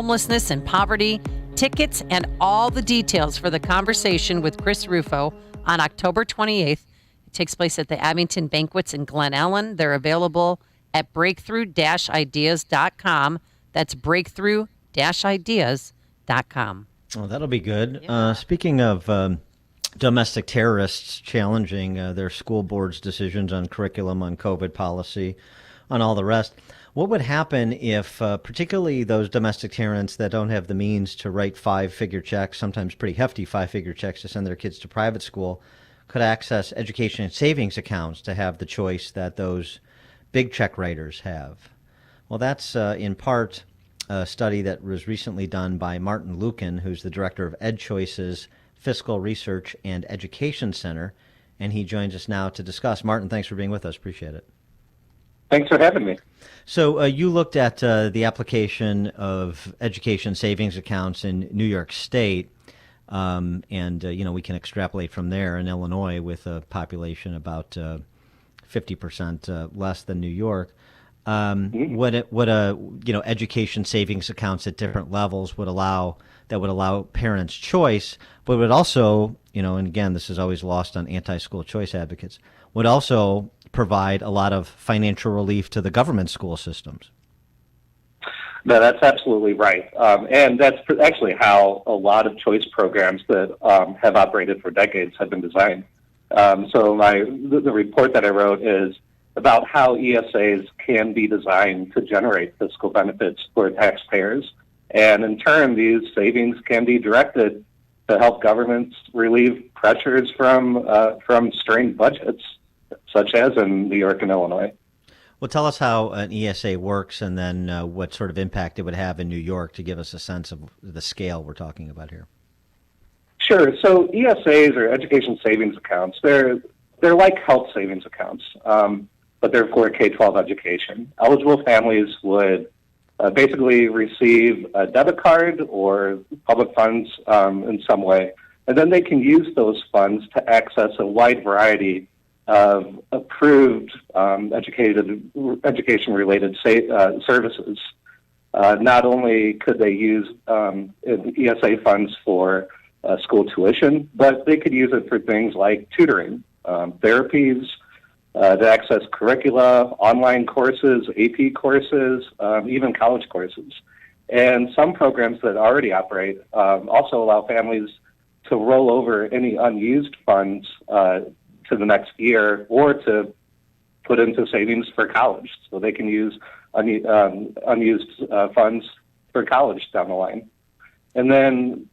homelessness and poverty. Tickets and all the details for the conversation with Chris Rufo on October 28th. It takes place at the Abington Banquets in Glen Ellen. They're available at breakthrough-ideas.com. That's breakthrough-ideas.com. Oh, that'll be good. Yeah. Speaking of domestic terrorists challenging their school board's decisions on curriculum, on COVID policy, on all the rest, what would happen if particularly those domestic terrorists that don't have the means to write five-figure checks, sometimes pretty hefty five-figure checks to send their kids to private school, could access education and savings accounts to have the choice that those big check writers have? Well, that's in part a study that was recently done by Martin Lueken, who's the director of EdChoice's Fiscal Research and Education Center, and he joins us now to discuss. Martin, thanks for being with us. Appreciate it. Thanks for having me. So you looked at the application of education savings accounts in New York State, and we can extrapolate from there in Illinois with a population about 50% less than New York. What education savings accounts at different levels would allow parents choice, but would also, and again, this is always lost on anti-school choice advocates, would also provide a lot of financial relief to the government school systems. No, that's absolutely right. And that's actually how a lot of choice programs that have operated for decades have been designed. So the report that I wrote is about how ESAs can be designed to generate fiscal benefits for taxpayers. And in turn, these savings can be directed to help governments relieve pressures from strained budgets, such as in New York and Illinois. Well, tell us how an ESA works and then what sort of impact it would have in New York to give us a sense of the scale we're talking about here. Sure. So ESAs, or education savings accounts, they're like health savings accounts, but they're for K-12 education. Eligible families would basically receive a debit card or public funds in some way, and then they can use those funds to access a wide variety of approved education-related services. Not only could they use ESA funds for school tuition, but they could use it for things like tutoring, therapies, to access curricula, online courses, AP courses, even college courses. And some programs that already operate also allow families to roll over any unused funds to the next year or to put into savings for college. So they can use unused funds for college down the line. And then,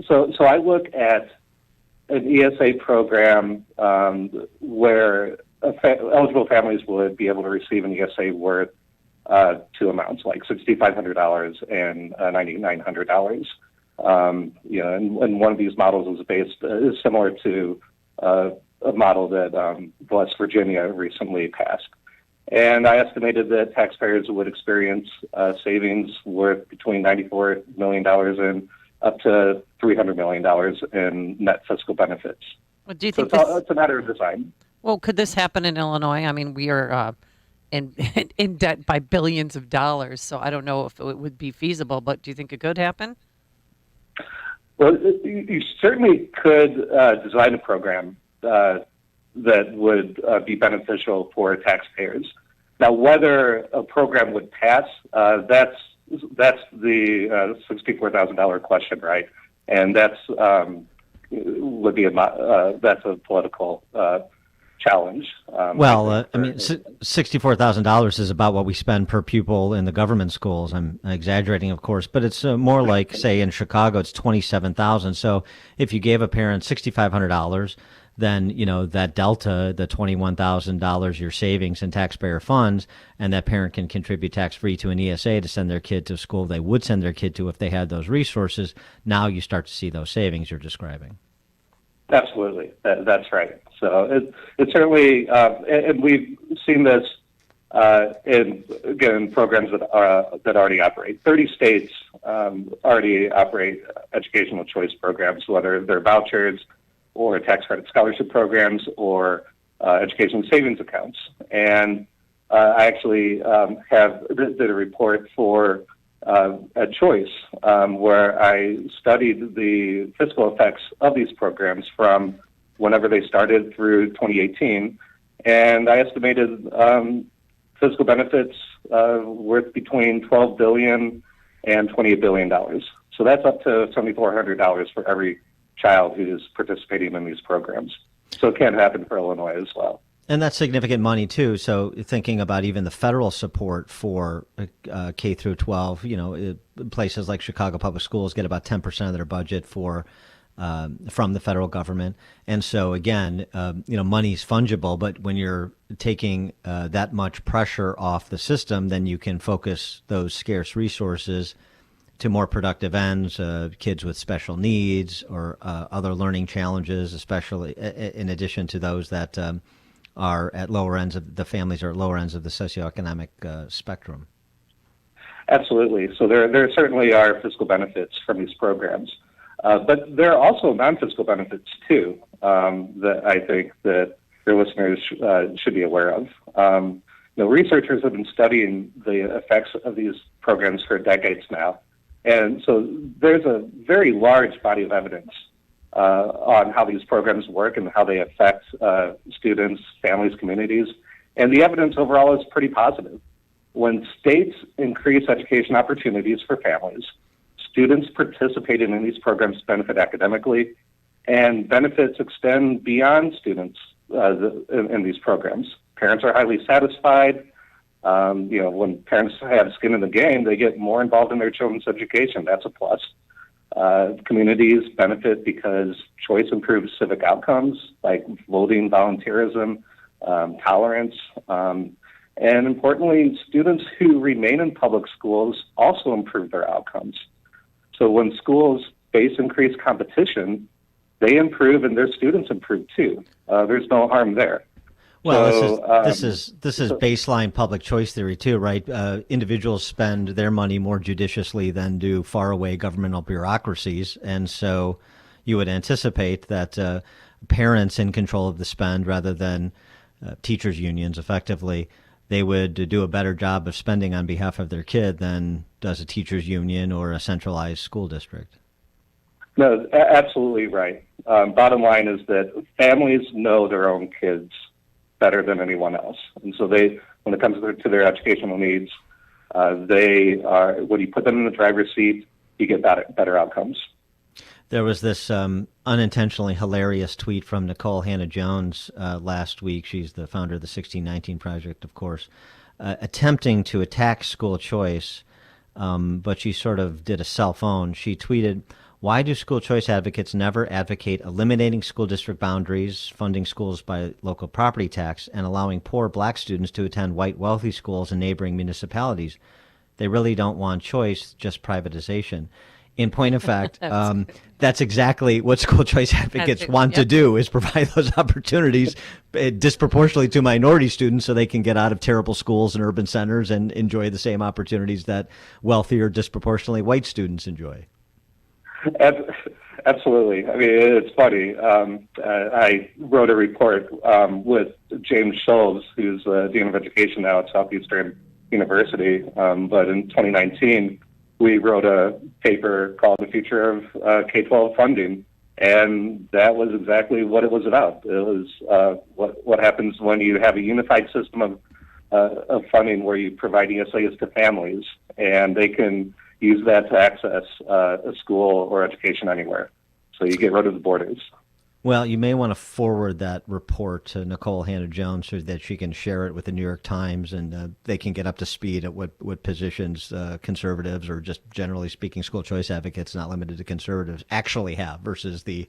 so I look at an ESA program where eligible families would be able to receive an ESA worth two amounts, like $6,500 and $9,900. And one of these models is similar to a model that West Virginia recently passed. And I estimated that taxpayers would experience savings worth between $94 million and up to $300 million in net fiscal benefits. Well, do you think it's a matter of design? Well, could this happen in Illinois? I mean, we are in debt by billions of dollars, so I don't know if it would be feasible, but do you think it could happen? Well, you certainly could design a program that would be beneficial for taxpayers. Now, whether a program would pass, that's the $64,000 question, right? And that's a political challenge. $64,000 is about what we spend per pupil in the government schools. I'm exaggerating, of course, but it's more like, say, in Chicago, it's $27,000. So if you gave a parent $6,500, then that delta, the $21,000, your savings in taxpayer funds, and that parent can contribute tax-free to an ESA to send their kid to school they would send their kid to if they had those resources. Now you start to see those savings you're describing. Absolutely, that's right. So it certainly, and we've seen this in programs that already operate. 30 states already operate educational choice programs, whether they're vouchers or tax credit scholarship programs or education savings accounts. And I actually did a report for EdChoice, where I studied the fiscal effects of these programs from whenever they started through 2018, and I estimated fiscal benefits worth between $12 billion and $28 billion. So that's up to $7,400 for every child who's participating in these programs. So it can happen for Illinois as well. And that's significant money too. So thinking about even the federal support for K through 12, places like Chicago Public Schools get about 10% of their budget from the federal government. And so again, money's fungible, but when you're taking that much pressure off the system, then you can focus those scarce resources to more productive ends, kids with special needs or other learning challenges, especially in addition to those that are at lower ends of the families or at lower ends of the socioeconomic spectrum. Absolutely. So there certainly are fiscal benefits from these programs, but there are also non-fiscal benefits too that I think that your listeners should be aware of. Researchers have been studying the effects of these programs for decades now, and so there's a very large body of evidence on how these programs work and how they affect students, families, communities. And the evidence overall is pretty positive. When states increase education opportunities for families, students participating in these programs benefit academically, and benefits extend beyond students in these programs. Parents are highly satisfied. When parents have skin in the game, they get more involved in their children's education. That's a plus. Communities benefit because choice improves civic outcomes like voting, volunteerism, tolerance, and importantly, students who remain in public schools also improve their outcomes. So when schools face increased competition, they improve and their students improve too. There's no harm there. Well, this is baseline public choice theory too, right? Individuals spend their money more judiciously than do faraway governmental bureaucracies, and so you would anticipate that parents in control of the spend rather than teachers' unions, effectively, they would do a better job of spending on behalf of their kid than does a teachers' union or a centralized school district. No, absolutely right. Bottom line is that families know their own kids better than anyone else. And so when it comes to their educational needs, when you put them in the driver's seat, you get better outcomes. There was this unintentionally hilarious tweet from Nicole Hannah-Jones last week. She's the founder of the 1619 Project, of course, attempting to attack school choice, but she sort of did a self-own. She tweeted, "Why do school choice advocates never advocate eliminating school district boundaries, funding schools by local property tax, and allowing poor black students to attend white wealthy schools in neighboring municipalities? They really don't want choice, just privatization." In point of fact, that's exactly what school choice advocates want to do, is provide those opportunities disproportionately to minority students so they can get out of terrible schools and urban centers and enjoy the same opportunities that wealthier, disproportionately white students enjoy. Absolutely. I mean, it's funny. I wrote a report with James Schulz, who's Dean of Education now at Southeastern University. But in 2019, we wrote a paper called The Future of K-12 Funding, and that was exactly what it was about. It was what happens when you have a unified system of funding where you provide ESAs to families, and they can use that to access a school or education anywhere. So you get rid of the borders. Well, you may want to forward that report to Nicole Hannah-Jones so that she can share it with the New York Times, and they can get up to speed at what positions conservatives, or just generally speaking school choice advocates, not limited to conservatives, actually have versus the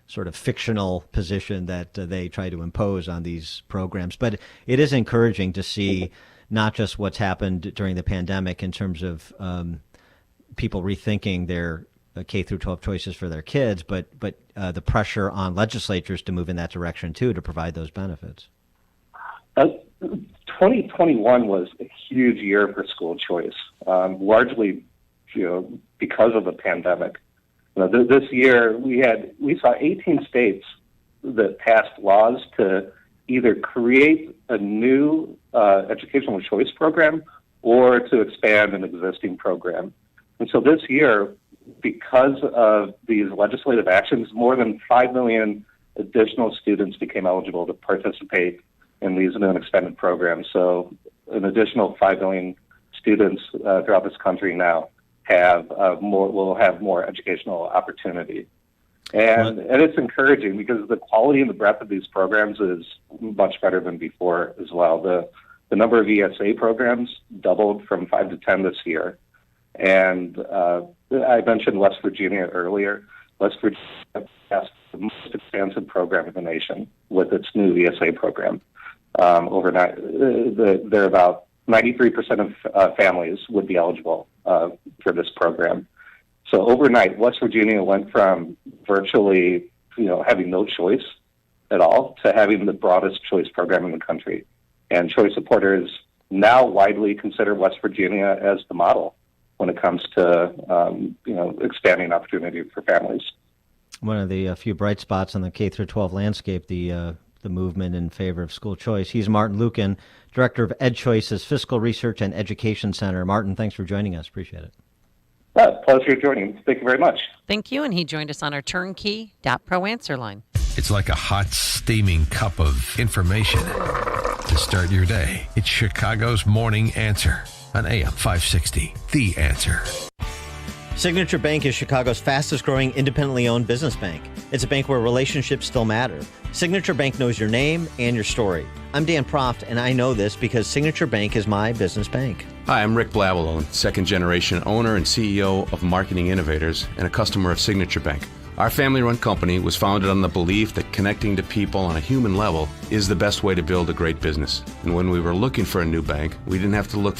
sort of fictional position that they try to impose on these programs. But it is encouraging to see not just what's happened during the pandemic in terms of people rethinking their K through 12 choices for their kids, but the pressure on legislatures to move in that direction too, to provide those benefits. 2021 was a huge year for school choice, largely, because of the pandemic. This year we saw 18 states that passed laws to either create a new educational choice program or to expand an existing program. And so this year, because of these legislative actions, more than 5 million additional students became eligible to participate in these new and expanded programs. So an additional 5 million students throughout this country now will have more educational opportunity. And it's encouraging because the quality and the breadth of these programs is much better than before as well. The number of ESA programs doubled from 5 to 10 this year. And I mentioned West Virginia earlier. West Virginia has the most expansive program in the nation with its new ESA program. Overnight, there are about 93% of families would be eligible for this program. So overnight, West Virginia went from virtually, having no choice at all to having the broadest choice program in the country. And choice supporters now widely consider West Virginia as the model when it comes to, expanding opportunity for families. One of the few bright spots on the K-12 landscape, the movement in favor of school choice. He's Martin Lueken, Director of EdChoice's Fiscal Research and Education Center. Martin, thanks for joining us. Appreciate it. Pleasure joining. Thank you very much. Thank you. And he joined us on our turnkey.pro answer line. It's like a hot, steaming cup of information to start your day. It's Chicago's Morning Answer on AM 560. The Answer. Signature Bank is Chicago's fastest growing independently owned business bank. It's a bank where relationships still matter. Signature Bank knows your name and your story. I'm Dan Proft, and I know this because Signature Bank is my business bank. Hi, I'm Rick Blavelone, second-generation owner and CEO of Marketing Innovators and a customer of Signature Bank. Our family-run company was founded on the belief that connecting to people on a human level is the best way to build a great business. And when we were looking for a new bank, we didn't have to look